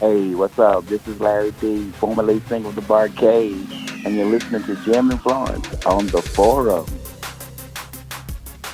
Hey, what's up? This is Larry P., formerly single of the Barcade, and you're listening to Jim and Florence on the Forum.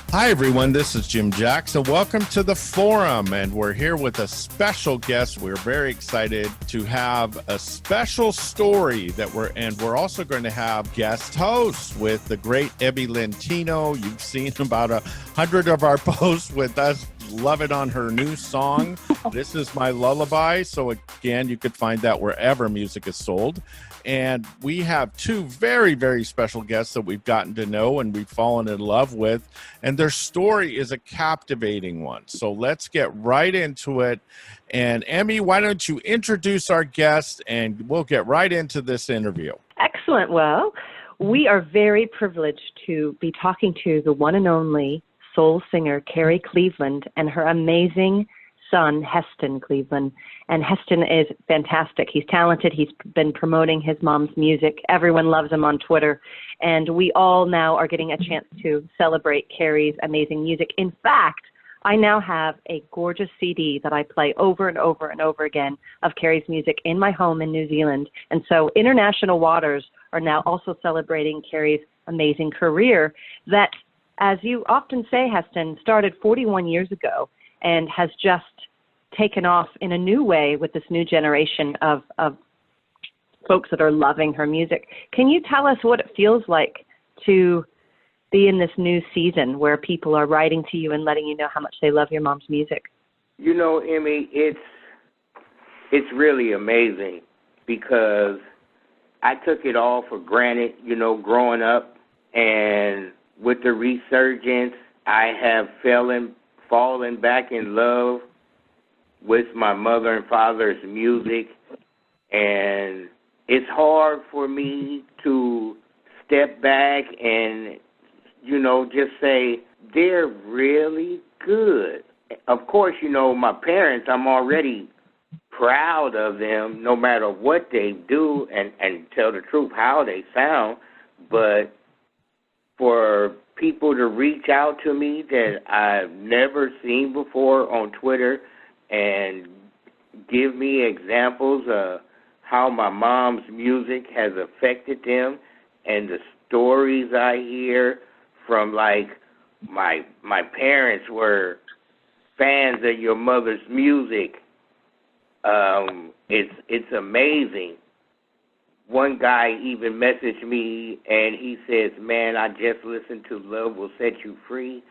Hi, everyone. This is Jim Jax, and welcome to the Forum. And we're here with a special guest. We're very excited to have a special story we're also going to have guest hosts with the great Emme Lentino. You've seen about 100 of our posts with us loving on her new song. This is My Lullaby. So again, you could find that wherever music is sold. And we have two very, very special guests that we've gotten to know and we've fallen in love with. And their story is a captivating one. So let's get right into it. And Emme, why don't you introduce our guest and we'll get right into this interview. Excellent. Well, we are very privileged to be talking to the one and only soul singer Carrie Cleveland and her amazing son, Heston Cleveland. And Heston is fantastic. He's talented. He's been promoting his mom's music. Everyone loves him on Twitter. And we all now are getting a chance to celebrate Carrie's amazing music. In fact, I now have a gorgeous CD that I play over and over and over again of Carrie's music in my home in New Zealand. And so international waters are now also celebrating Carrie's amazing career that, as you often say, Heston, started 41 years ago and has just taken off in a new way with this new generation of folks that are loving her music. Can you tell us what it feels like to be in this new season where people are writing to you and letting you know how much they love your mom's music? You know, Emme, it's really amazing because I took it all for granted, growing up. And with the Resurgence, I have fallen back in love with my mother and father's music, and it's hard for me to step back and, just say they're really good. Of course, my parents, I'm already proud of them no matter what they do and tell the truth, how they sound, but for people to reach out to me that I've never seen before on Twitter and give me examples of how my mom's music has affected them and the stories I hear from, like, my parents were fans of your mother's music. It's amazing. One guy even messaged me, and he says, man, I just listened to Love Will Set You Free,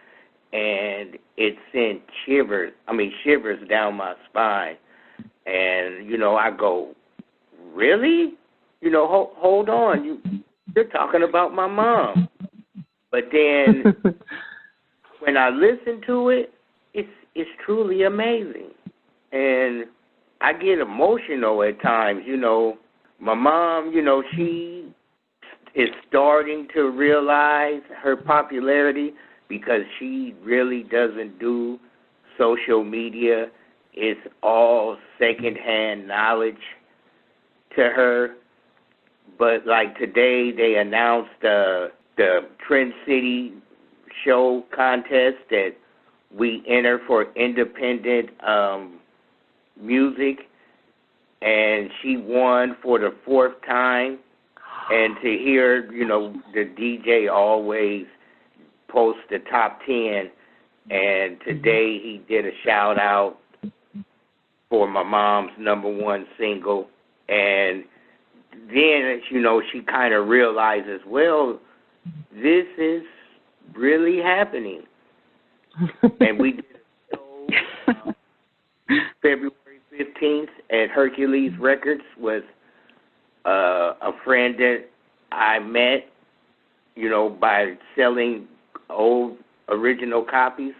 and it sent shivers down my spine. And, I go, really? Hold on. You're talking about my mom. But then when I listen to it, it's truly amazing. And I get emotional at times, My mom, she is starting to realize her popularity because she really doesn't do social media. It's all secondhand knowledge to her. But like today, they announced the Trend City show contest that we enter for independent music. And she won for the fourth time. And to hear, the DJ always post the top 10. And today he did a shout out for my mom's #1 single. And then, she kind of realizes, well, this is really happening. And we did a show February 15th at Hercules Records with a friend that I met, by selling old original copies,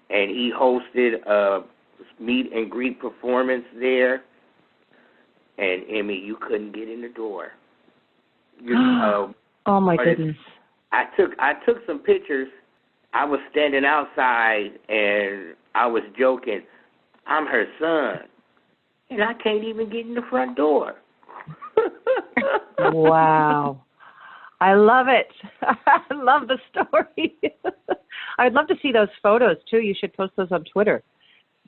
and he hosted a meet and greet performance there. And Emme, you couldn't get in the door. Oh my goodness! I took some pictures. I was standing outside and I was joking. I'm her son. And I can't even get in the front door. Wow. I love it. I love the story. I'd love to see those photos, too. You should post those on Twitter.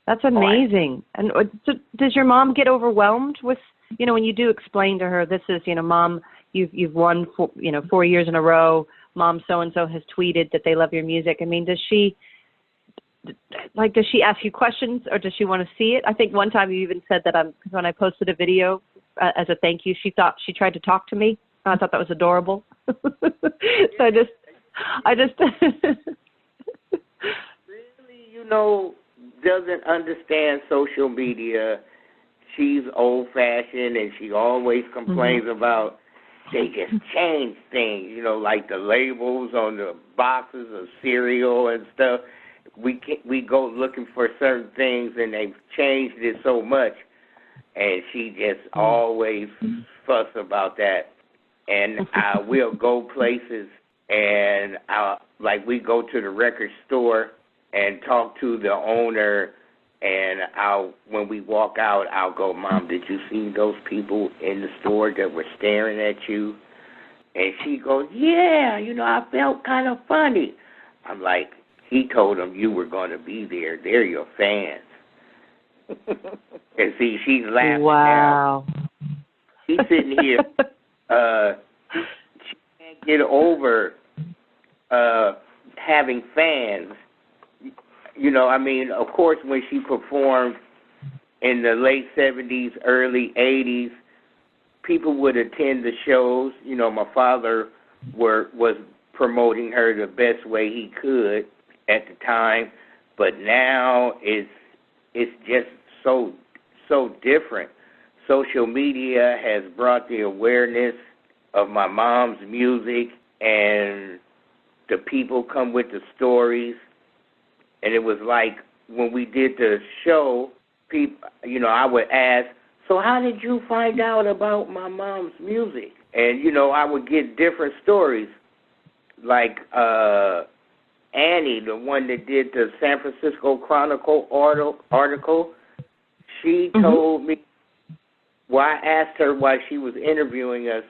That's amazing. And so does your mom get overwhelmed with, when you do explain to her, this is, Mom, you've won 4 years in a row. Mom so-and-so has tweeted that they love your music. I mean, does she ask you questions, or does she want to see it? I think one time you even said that when I posted a video as a thank you, she tried to talk to me. I thought that was adorable. So I just really, doesn't understand social media. She's old-fashioned, and she always complains about they just change things, like the labels on the boxes of cereal and stuff. We go looking for certain things, and they've changed it so much, and she just always fuss about that. And we'll go places, and we go to the record store and talk to the owner, and when we walk out, I'll go, Mom, did you see those people in the store that were staring at you? And she goes, yeah, I felt kind of funny. I'm like, he told them you were going to be there. They're your fans. And see, she's laughing now. She's sitting here. She can't get over having fans. Of course, when she performed in the late 70s, early 80s, people would attend the shows. My father was promoting her the best way he could at the time, but now it's just so different. Social media has brought the awareness of my mom's music, and the people come with the stories. And it was like when we did the show, people, I would ask, so how did you find out about my mom's music? And, I would get different stories. Like Annie, the one that did the San Francisco Chronicle article, she told me, I asked her while she was interviewing us,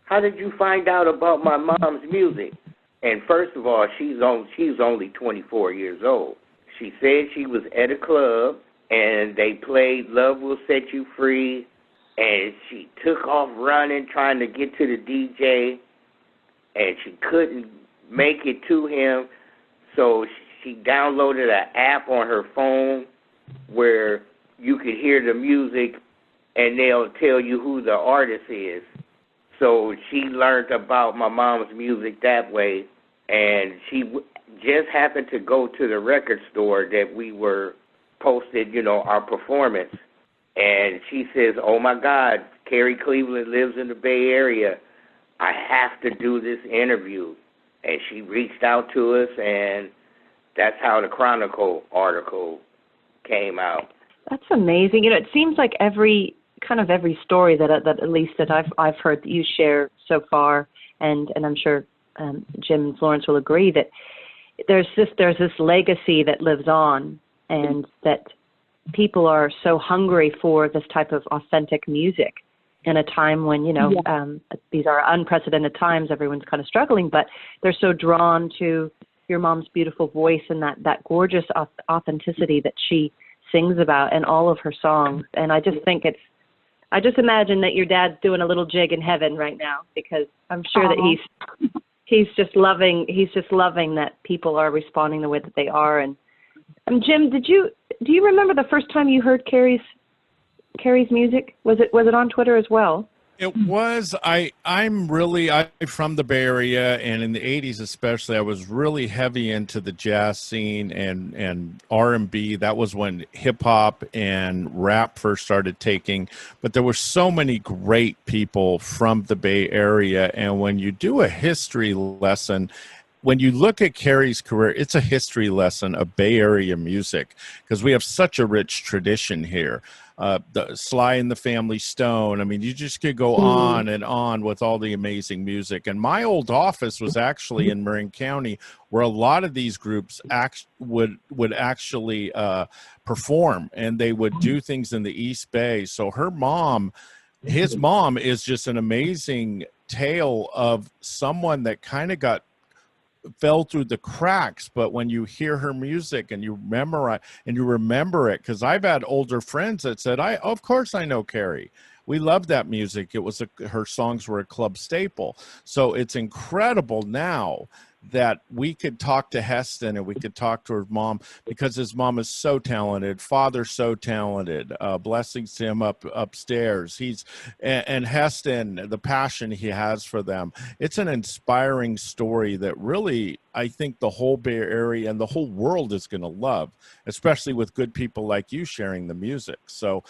how did you find out about my mom's music? And first of all, she's only 24 years old. She said she was at a club, and they played Love Will Set You Free, and she took off running trying to get to the DJ, and she couldn't make it to him, so she downloaded an app on her phone where you could hear the music, and they'll tell you who the artist is. So she learned about my mom's music that way, and she just happened to go to the record store that we were posted, our performance. And she says, oh, my God, Carrie Cleveland lives in the Bay Area. I have to do this interview. And she reached out to us, and that's how the Chronicle article came out. That's amazing. It seems like every story that at least that I've heard that you share so far, and I'm sure Jim and Florence will agree that there's this legacy that lives on, and that people are so hungry for this type of authentic music in a time when these are unprecedented times. Everyone's kind of struggling, but they're so drawn to your mom's beautiful voice and that gorgeous authenticity that she sings about in all of her songs. And I just think I just imagine that your dad's doing a little jig in heaven right now, because I'm sure that he's just loving that people are responding the way that they are. And Jim, do you remember the first time you heard Carrie's music? Was it on Twitter as well? It was. I'm from the Bay Area, and in the 80s especially, I was really heavy into the jazz scene and R&B. That was when hip-hop and rap first started taking. But there were so many great people from the Bay Area, and when you do a history lesson, when you look at Carrie's career, it's a history lesson of Bay Area music, because we have such a rich tradition here. The Sly and the Family Stone. I mean, you just could go on and on with all the amazing music. And my old office was actually in Marin County, where a lot of these groups would actually perform, and they would do things in the East Bay. So his mom is just an amazing tale of someone that kind of got fell through the cracks, but when you hear her music and you memorize and you remember it, because I've had older friends that said, of course I know Carrie. We love that music. It was her songs were a club staple. So it's incredible now that we could talk to Heston and we could talk to her mom, because his mom is so talented, father so talented. Blessings to him upstairs. And Heston, the passion he has for them. It's an inspiring story that really, I think the whole Bay Area and the whole world is going to love, especially with good people like you sharing the music. So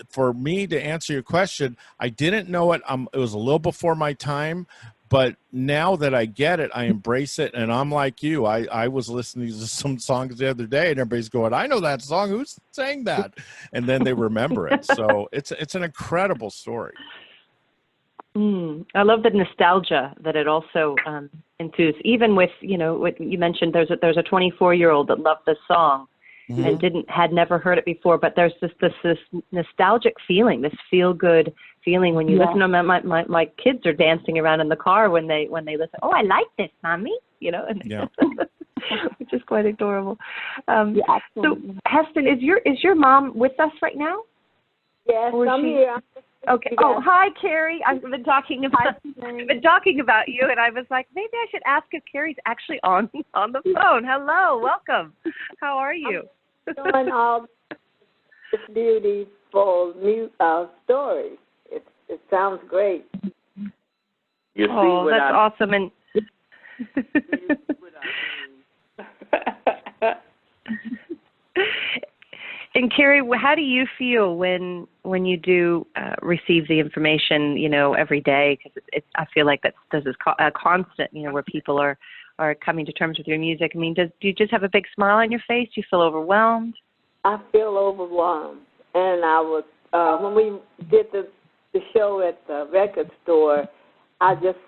for me to answer your question, I didn't know it. It was a little before my time. But now that I get it, I embrace it, and I'm like you. I was listening to some songs the other day, and everybody's going, I know that song. Who's saying that? And then they remember it. So it's an incredible story. I love the nostalgia that it also enthused. Even with, what you mentioned, there's a 24-year-old that loved this song and had never heard it before. But there's this nostalgic feeling, this feel-good feeling when you listen to them. My kids are dancing around in the car when they listen. Oh, I like this, Mommy. Which is quite adorable. So, Heston, is your mom with us right now? Yes, I'm here. Okay. Oh, hi, Carrie. I've been talking about you, and I was like, maybe I should ask if Carrie's actually on the phone. Hello, welcome. How are you? I'm doing all this beautiful new story. It sounds great. You see that's awesome. And and Carrie, how do you feel when you do receive the information, every day? Because I feel like this is a constant, where people are coming to terms with your music. I mean, do you just have a big smile on your face? Do you feel overwhelmed? I feel overwhelmed. And I was, when we did the show at the record store, I just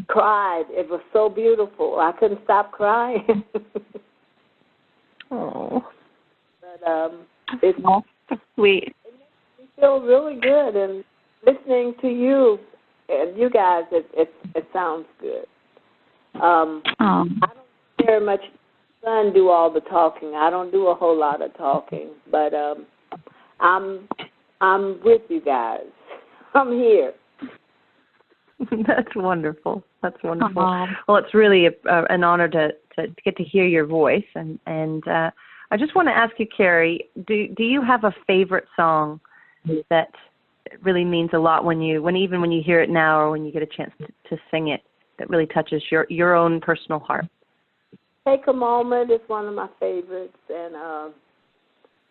cried. It was so beautiful. I couldn't stop crying. Oh. But it's sweet. It makes me feel really good, and listening to you and you guys, it sounds good. I don't very much son do all the talking. I don't do a whole lot of talking, but I'm with you guys. I'm here. That's wonderful. That's wonderful. Well, it's really an honor to get to hear your voice, and I just want to ask you, Carrie, do you have a favorite song that really means a lot when you hear it now, or when you get a chance to sing it, that really touches your own personal heart? Take a Moment is one of my favorites, and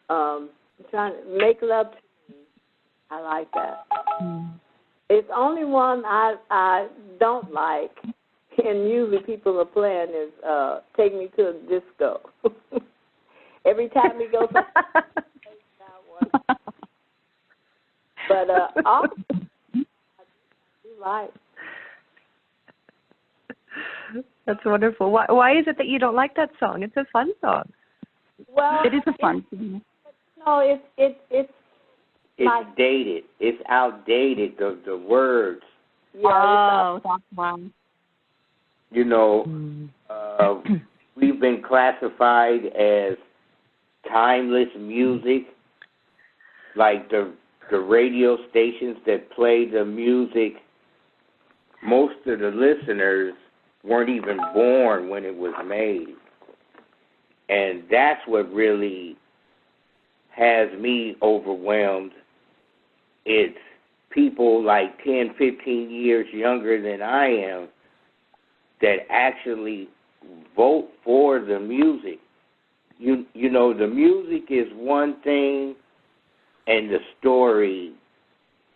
trying to Make Love to Me. I like that. It's only one I don't like, and usually people are playing is Take Me to a Disco. Every time we go, that one. But I do like. That's wonderful. Why is it that you don't like that song? It's a fun song. Well, it is a fun song. No, it's dated. It's outdated. The words. Yeah, that's why. We've been classified as timeless music, like the radio stations that play the music. Most of the listeners weren't even born when it was made, and that's what really has me overwhelmed. It's people like 10, 15 years younger than I am that actually vote for the music. The music is one thing, and the story,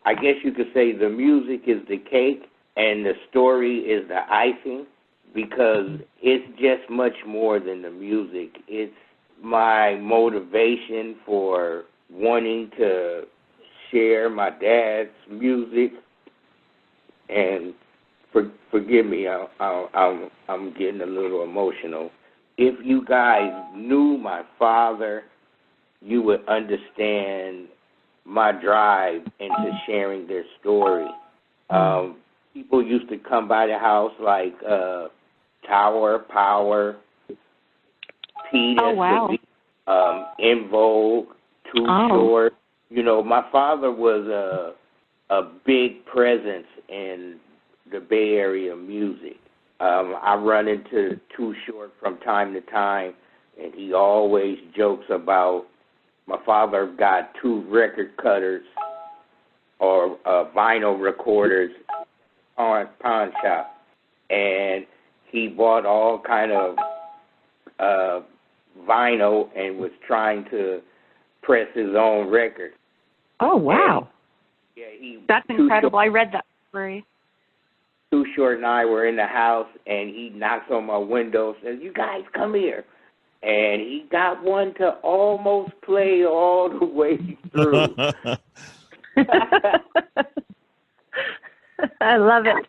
I guess you could say the music is the cake and the story is the icing, because it's just much more than the music. It's my motivation for wanting to share my dad's music. And forgive me, I'm getting a little emotional. If you guys knew my father, you would understand my drive into sharing their story. People used to come by the house like Tower Power, Pete In Vogue, Too Short. You know, my father was a big presence in the Bay Area music. I run into Too Short from time to time, and he always jokes about my father got 2 record cutters or vinyl recorders on pawn shop, and he bought all kind of vinyl and was trying to press his own record. Oh, wow. And, that's incredible. I read that story. Too Short and I were in the house, and he knocks on my window and says, "You guys come here." And he got one to almost play all the way through. I love it.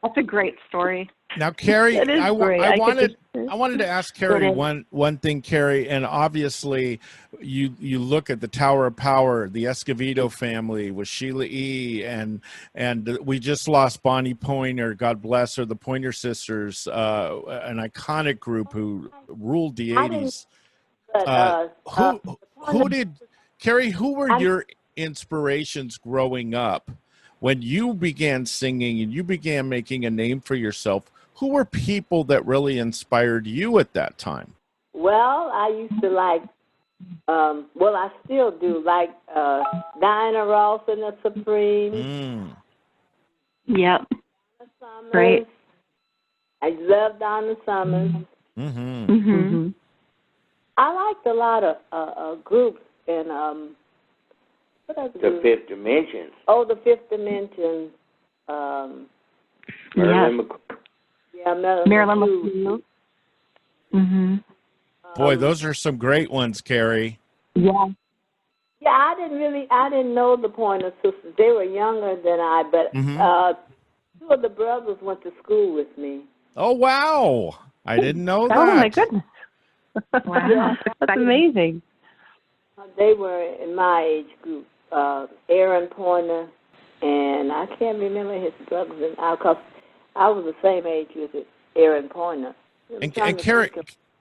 That's a great story. Now, Carrie, I wanted to ask Carrie one thing, Carrie, and obviously you look at the Tower of Power, the Escovedo family with Sheila E. and we just lost Bonnie Pointer, God bless her, the Pointer Sisters, an iconic group who ruled the 80s. Carrie, who were your inspirations growing up when you began singing and you began making a name for yourself? Who were people that really inspired you at that time? Well, I used to like, I still do, like Diana Ross and the Supremes. Yep. Donna Summers. Great. I love Donna Summers. I liked a lot of groups and what else? The Fifth Dimension. Oh, the Fifth Dimension. Marilyn McCool. Boy, those are some great ones, Carrie. Yeah. Yeah, I didn't know the Pointer Sisters. They were younger than I, but 2 of the brothers went to school with me. Oh, wow. I didn't know that. Oh, my goodness. Wow. That's amazing. They were in my age group. Aaron Pointer, and I can't remember his brothers, because I was the same age with Aaron Pointer. And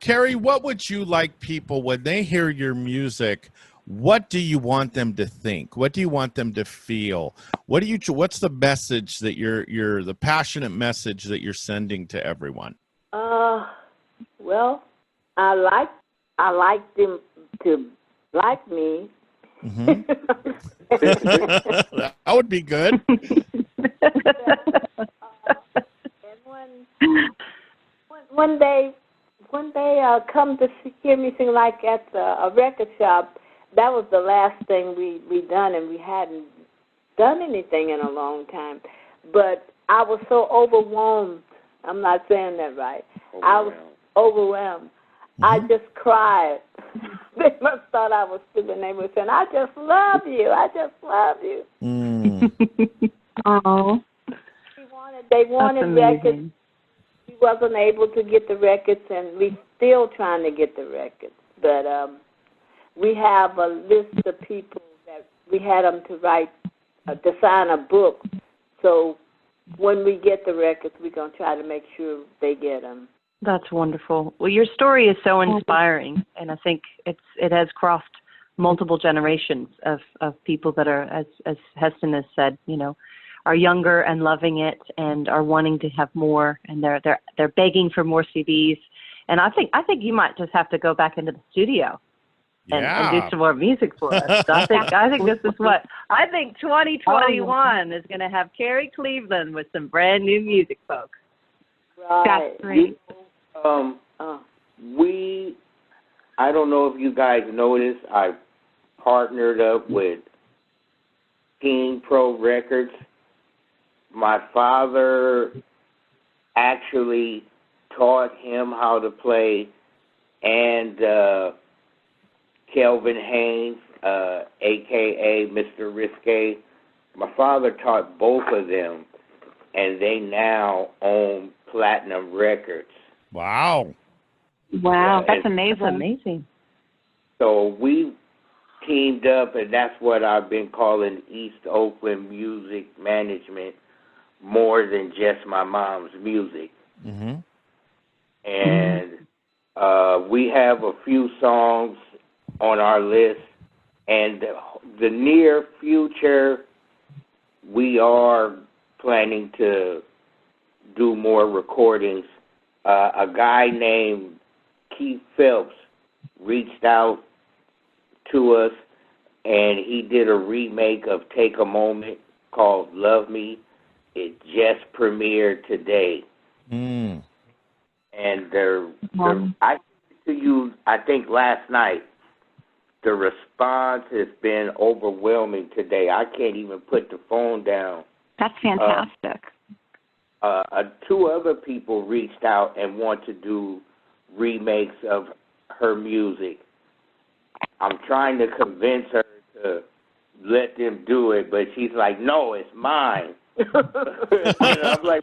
Carrie, what would you like people, when they hear your music, what do you want them to think? What do you want them to feel? What's the message that you're the passionate message that you're sending to everyone? Well, I like them to like me. That would be good. When they come to hear me sing, like at a record shop, that was the last thing we done, and we hadn't done anything in a long time. But I was so overwhelmed. I'm not saying that right. I was overwhelmed. I just cried. They must thought I was stupid. They were saying, "I just love you. I just love you." Oh. They wanted records. We wasn't able to get the records, and we still trying to get the records. But we have a list of people that we had them to write, to sign a book. So when we get the records, we're going to try to make sure they get them. That's wonderful. Well, your story is so inspiring, and I think it has crossed multiple generations of people that are, as Heston has said, are younger and loving it and are wanting to have more, and they're begging for more CDs. And I think you might just have to go back into the studio and do some more music for us. So I think this is what I think 2021 is going to have Carrie Cleveland with some brand new music, folks. Right. That's great. I don't know if you guys noticed, I partnered up with King Pro Records. My father actually taught him how to play, and Kelvin Haynes, a.k.a. Mr. Risque. My father taught both of them, and they now own Platinum Records. Wow. Wow, that's amazing. So we teamed up, and that's what I've been calling East Oakland Music Management, more than just my mom's music. and we have a few songs on our list, and the near future, we are planning to do more recordings. A guy named Keith Phelps reached out to us, and he did a remake of Take a Moment called Love Me. It just premiered today. Mm. And I sent it to you, I think, last night. The response has been overwhelming today. I can't even put the phone down. That's fantastic. Two other people reached out and want to do remakes of her music. I'm trying to convince her to let them do it, but she's like, no, it's mine. And I'm like,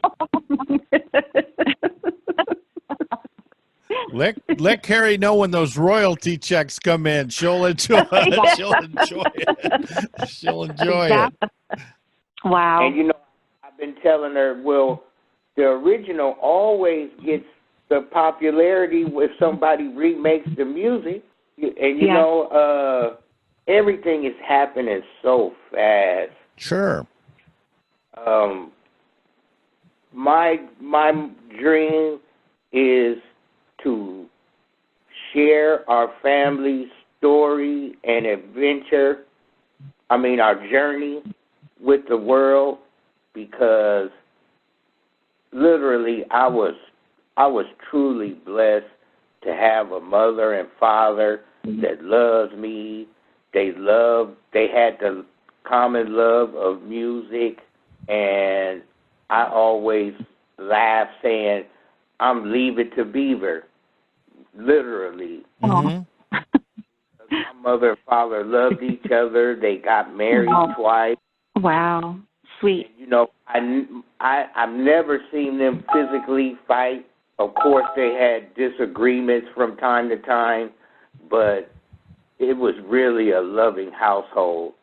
let Carrie know when those royalty checks come in. She'll enjoy it. She'll enjoy it. She'll enjoy it. Wow. And, I've been telling her, well, the original always gets the popularity if somebody remakes the music. And, you know, everything is happening so fast. Sure. My dream is to share our family's story and adventure, our journey with the world, because literally I was truly blessed to have a mother and father that loves me. They had the common love of music, and I always laugh saying, I'm Leave It to Beaver, literally. Mm-hmm. My mother and father loved each other. They got married twice. Wow, sweet. And, I've never seen them physically fight. Of course, they had disagreements from time to time, but it was really a loving household.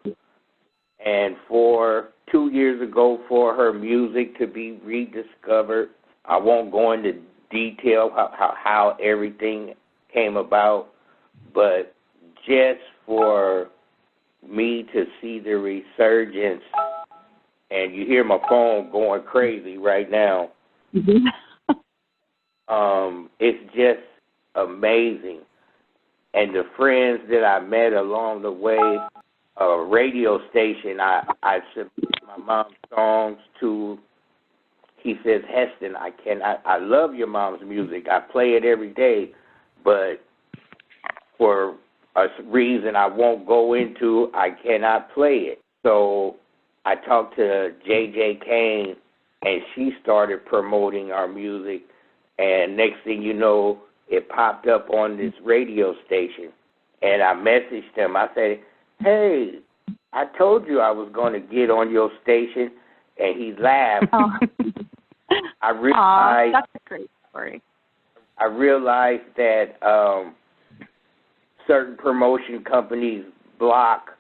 And for 2 years ago, for her music to be rediscovered, I won't go into detail how everything came about, but just for me to see the resurgence, and you hear my phone going crazy right now, it's just amazing. And the friends that I met along the way, a radio station, I submit my mom's songs to. He says, Heston, I love your mom's music. I play it every day, but for a reason I won't go into, I cannot play it. So I talked to J.J. Kane, and she started promoting our music, and next thing you know, it popped up on this radio station, and I messaged him. I said, hey, I told you I was going to get on your station, and he laughed. Oh. I realized that's a great story. I realized that certain promotion companies block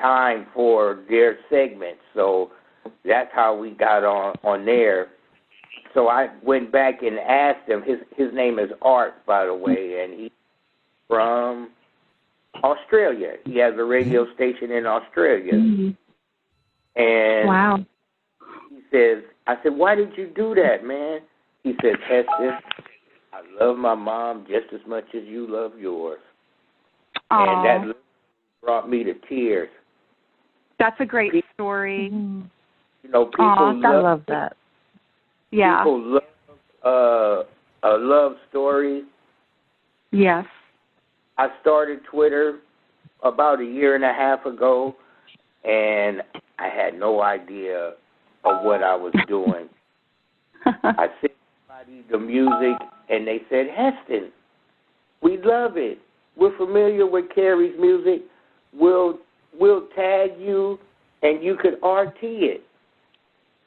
time for their segments, so that's how we got on there. So I went back and asked him. His name is Art, by the way, and he's from Australia. He has a radio station in Australia. Mm-hmm. And wow. He says, I said, why did you do that, man? He says, Heston, I love my mom just as much as you love yours. Aww. And that brought me to tears. That's a great story. People I love that. Yeah. People love a love story. Yes. I started Twitter about 1.5 years ago, and I had no idea of what I was doing. I sent somebody the music, and they said, Heston, we love it. We're familiar with Carrie's music. We'll tag you, and you could RT it.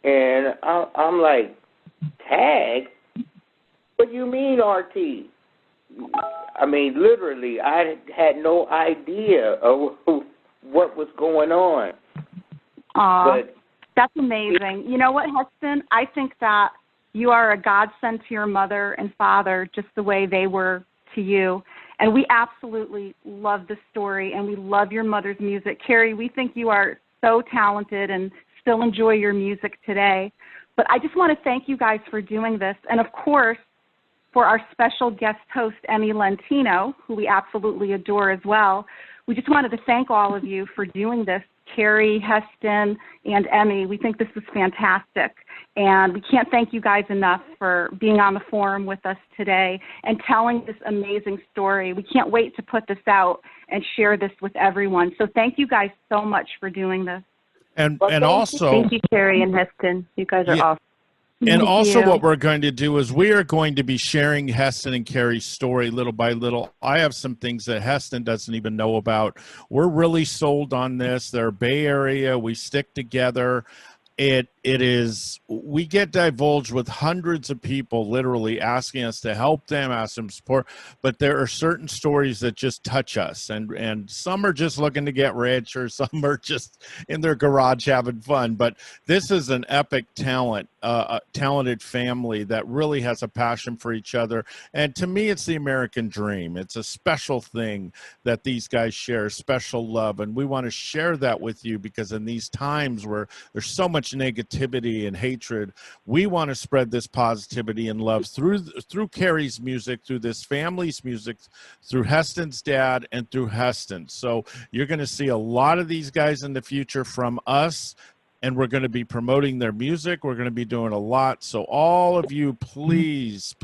And I'm like, tag? What do you mean RT? I mean, literally, I had no idea of what was going on. But that's amazing. You know what, Heston? I think that You are a godsend to your mother and father, just the way they were to you. And we absolutely love the story, and we love your mother's music. Carrie, we think you are so talented and still enjoy your music today. But I just want to thank you guys for doing this. And, of course, for our special guest host, Emme Lentino, who we absolutely adore as well. We just wanted to thank all of you for doing this. Carrie, Heston, and Emme, we think this was fantastic. And we can't thank you guys enough for being on the forum with us today and telling this amazing story. We can't wait to put this out and share this with everyone. So thank you guys so much for doing this. And also, thank you, Carrie and Heston. You guys are awesome. And also what we're going to do is we are going to be sharing Heston and Carrie's story little by little. I have some things that Heston doesn't even know about. We're really sold on this. They're Bay Area. We stick together. We get divulged with hundreds of people literally asking us to help them, ask them support, but there are certain stories that just touch us, and some are just looking to get rich, or some are just in their garage having fun. But this is an epic talented family that really has a passion for each other, and to me it's the American dream. It's a special thing that these guys share, special love, and we want to share that with you, because in these times where there's so much negativity and hatred, we want to spread this positivity and love through Carrie's music, through this family's music, through Heston's dad, and through Heston. So you're going to see a lot of these guys in the future from us, and we're going to be promoting their music. We're going to be doing a lot. So all of you, please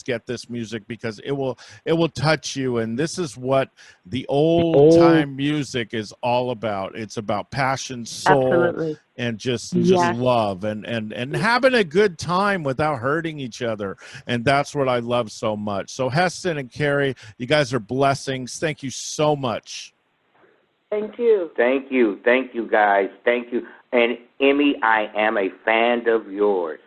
get this music, because it will touch you. And this is what the old time music is all about. It's about passion, soul, absolutely, and just love and having a good time without hurting each other. And that's what I love so much. So Heston and Carrie, you guys are blessings. Thank you so much. Thank you. Thank you. Thank you, guys. Thank you. And Emme, I am a fan of yours.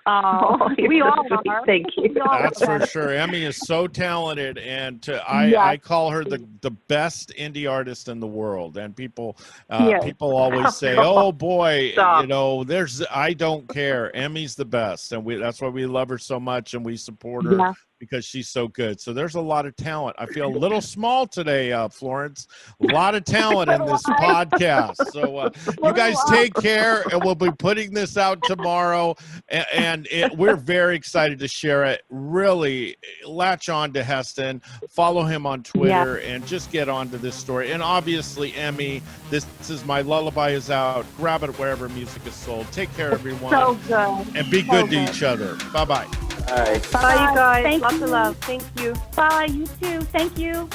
Oh, we all are. Thank you. That's for sure. Emme is so talented, and I call her the best indie artist in the world. And people always say, "Oh boy, I don't care." Emmy's the best, and that's why we love her so much, and we support her. Because she's so good. So there's a lot of talent. I feel a little small today, Florence. A lot of talent in this podcast. So you guys take care, and we'll be putting this out tomorrow. And we're very excited to share it. Really latch on to Heston, follow him on Twitter, and just get onto this story. And obviously, Emme, this is My Lullaby is out. Grab it wherever music is sold. Take care, everyone. So good. And be good to each other. Bye-bye. Bye. Bye, you guys. Thank Lots you. of love. Thank you. Bye, you too. Thank you.